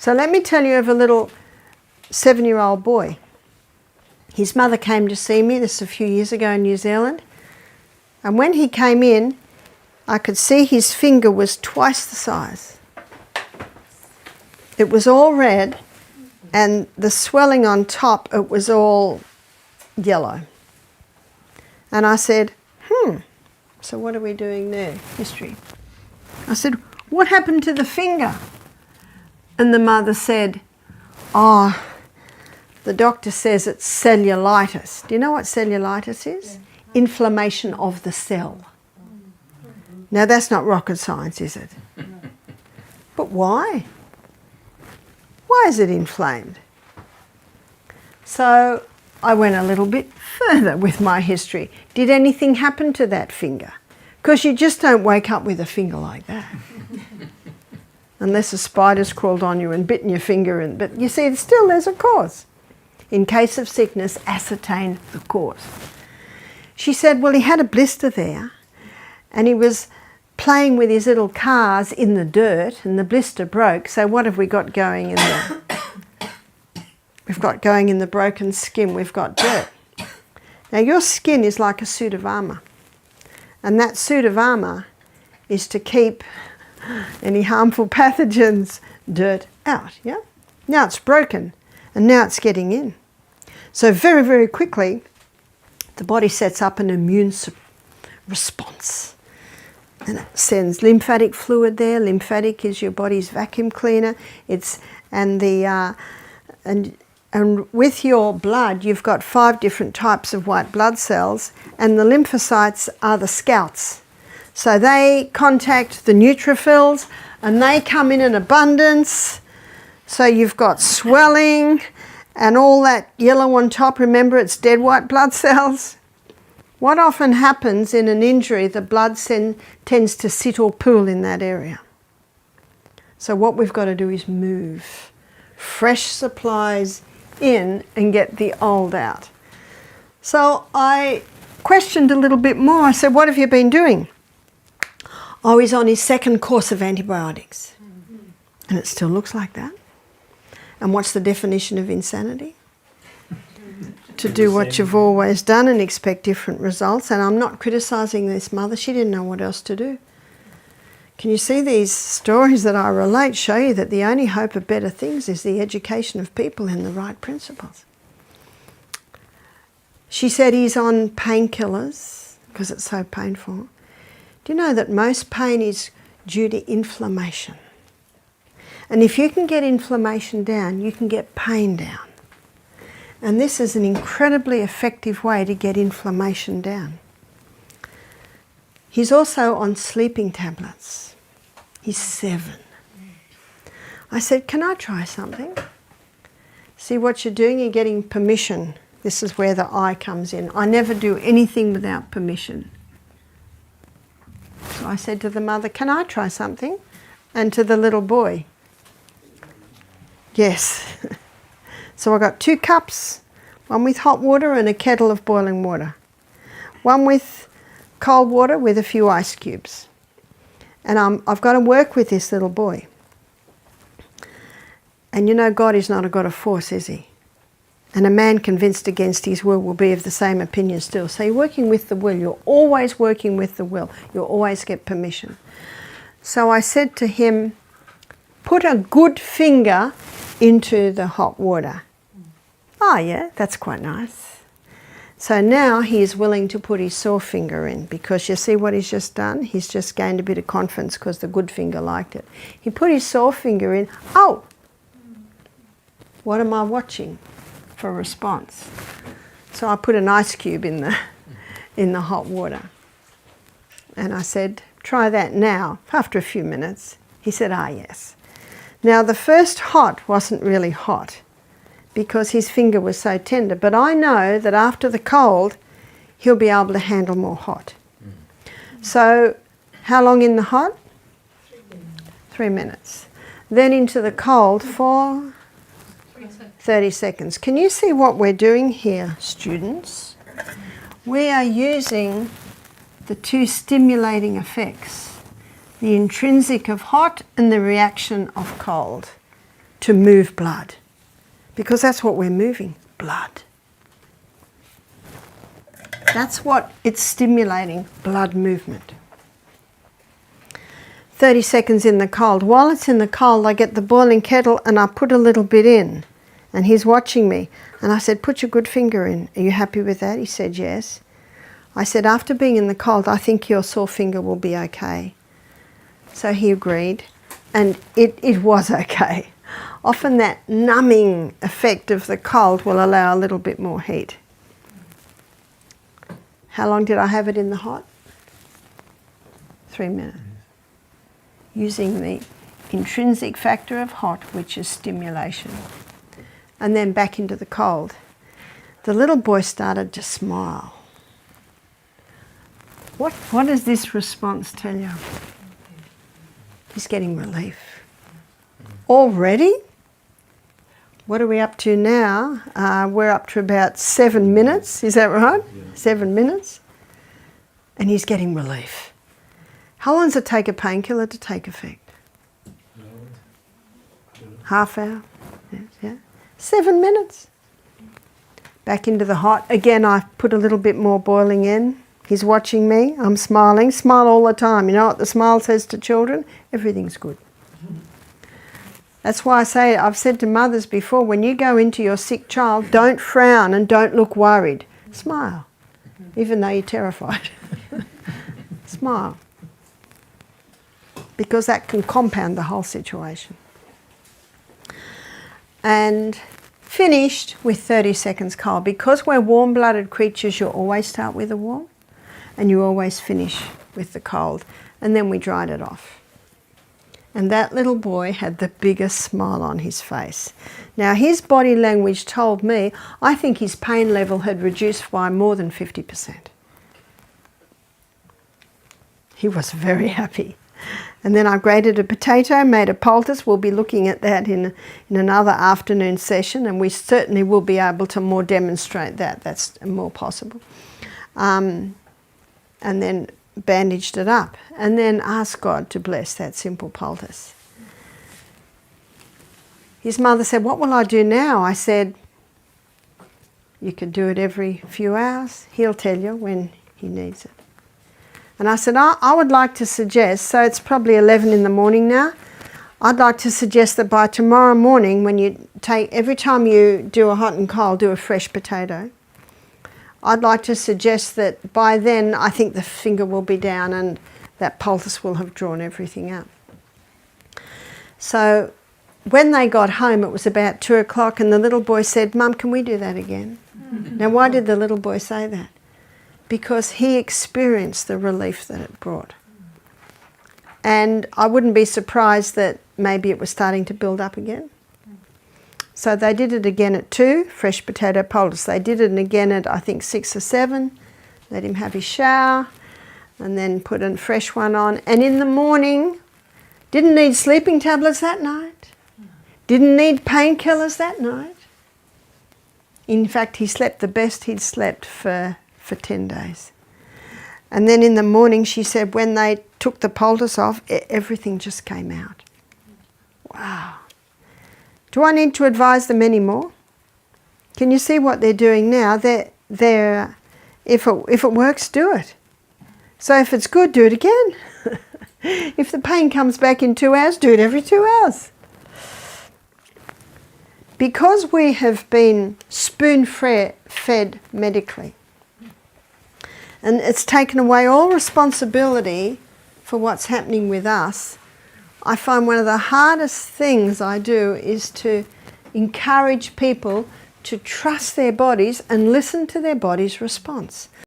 So let me tell you of a little 7-year-old boy. His mother came to see me, this is a few years ago in New Zealand, and when he came in, I could see his finger was twice the size. It was all red, and the swelling on top, it was all yellow. And I said, so what are we doing there? History. I said, what happened to the finger? And the mother said, oh, the doctor says it's cellulitis. Do you know what cellulitis is? Yeah. Inflammation of the cell. Now that's not rocket science, is it? But why? Why is it inflamed? So I went a little bit further with my history. Did anything happen to that finger? Because you just don't wake up with a finger like that. Unless a spider's crawled on you and bitten your finger. But you see, still there's a cause. In case of sickness, ascertain the cause. She said, well, he had a blister there and he was playing with his little cars in the dirt and the blister broke. So what have we got going in the... We've got going in the broken skin, we've got dirt. Now your skin is like a suit of armour. And that suit of armour is to keep any harmful pathogens, dirt out, yeah? Now it's broken and now it's getting in. So very, very quickly, the body sets up an immune response. And it sends lymphatic fluid there. Lymphatic is your body's vacuum cleaner. And with your blood, you've got 5 different types of white blood cells, and the lymphocytes are the scouts. So they contact the neutrophils, and they come in abundance. So you've got swelling, and all that yellow on top. Remember, it's dead white blood cells. What often happens in an injury, the blood tends to sit or pool in that area. So what we've got to do is move fresh supplies in and get the old out. So I questioned a little bit more. I said, what have you been doing? Oh, he's on his 2nd course of antibiotics. And it still looks like that. And what's the definition of insanity? To do what you've always done and expect different results. And I'm not criticising this mother. She didn't know what else to do. Can you see these stories that I relate show you that the only hope of better things is the education of people in the right principles? She said he's on painkillers because it's so painful. Do you know that most pain is due to inflammation? And if you can get inflammation down, you can get pain down. And this is an incredibly effective way to get inflammation down. He's also on sleeping tablets. He's 7. I said, can I try something? See what you're doing? You're getting permission. This is where the I comes in. I never do anything without permission. So I said to the mother, can I try something? And to the little boy, yes. So I got 2 cups, one with hot water and a kettle of boiling water. One with cold water with a few ice cubes. And I've got to work with this little boy. And you know, God is not a God of force, is he? And a man convinced against his will be of the same opinion still. So you're working with the will. You're always working with the will. You'll always get permission. So I said to him, put a good finger into the hot water. Oh yeah, that's quite nice. So now he is willing to put his sore finger in, because you see what he's just done? He's just gained a bit of confidence because the good finger liked it. He put his sore finger in. Oh! What am I watching for a response? So I put an ice cube in the hot water. And I said, try that now. After a few minutes, he said, ah, yes. Now the first hot wasn't really hot, because his finger was so tender. But I know that after the cold, he'll be able to handle more hot. So how long in the hot? 3 minutes. Then into the cold for 30 seconds. Can you see what we're doing here, students? We are using the 2 stimulating effects, the intrinsic of hot and the reaction of cold. to move blood, because that's what we're moving, blood. That's what it's stimulating, blood movement. 30 seconds in the cold. While it's in the cold, I get the boiling kettle and I put a little bit in. And he's watching me. And I said, put your good finger in. Are you happy with that? He said, yes. I said, after being in the cold, I think your sore finger will be okay. So he agreed. And it was okay. Often that numbing effect of the cold will allow a little bit more heat. How long did I have it in the hot? 3 minutes. Using the intrinsic factor of hot, which is stimulation. And then back into the cold. The little boy started to smile. What does this response tell you? He's getting relief. Already? What are we up to now? We're up to about 7 minutes, is that right? Yeah. 7 minutes. And he's getting relief. How long does it take a painkiller to take effect? Half hour? Yes, yeah. 7 minutes. Back into the hot. Again, I put a little bit more boiling in. He's watching me. I'm smiling. Smile all the time. You know what the smile says to children? Everything's good. That's why I've said to mothers before, when you go into your sick child, don't frown and don't look worried. Smile, even though you're terrified. Smile. Because that can compound the whole situation. And finished with 30 seconds cold. Because we're warm-blooded creatures, you always start with the warm and you always finish with the cold. And then we dried it off. And that little boy had the biggest smile on his face. Now his body language told me, I think his pain level had reduced by more than 50%. He was very happy. And then I grated a potato, made a poultice. We'll be looking at that in another afternoon session, and we certainly will be able to more demonstrate that. That's more possible. And then bandaged it up, and then asked God to bless that simple poultice. His mother said, what will I do now? I said, you could do it every few hours. He'll tell you when he needs it. And I said, I would like to suggest, so it's probably 11 in the morning now, I'd like to suggest that by tomorrow morning, when you every time you do a hot and cold, do a fresh potato. I'd like to suggest that by then, I think the finger will be down and that poultice will have drawn everything out. So when they got home, it was about 2 o'clock, and the little boy said, Mum, can we do that again? Now, why did the little boy say that? Because he experienced the relief that it brought. And I wouldn't be surprised that maybe it was starting to build up again. So they did it again at 2, fresh potato poultice. They did it again at, I think, 6 or 7. Let him have his shower and then put a fresh one on. And in the morning, didn't need sleeping tablets that night. Didn't need painkillers that night. In fact, he slept the best he'd slept for 10 days. And then in the morning, she said, when they took the poultice off, everything just came out. Wow. Do I need to advise them anymore? Can you see what they're doing now? If it works, do it. So if it's good, do it again. If the pain comes back in 2 hours, do it every 2 hours. Because we have been spoon-fed medically, and it's taken away all responsibility for what's happening with us, I find one of the hardest things I do is to encourage people to trust their bodies and listen to their body's response.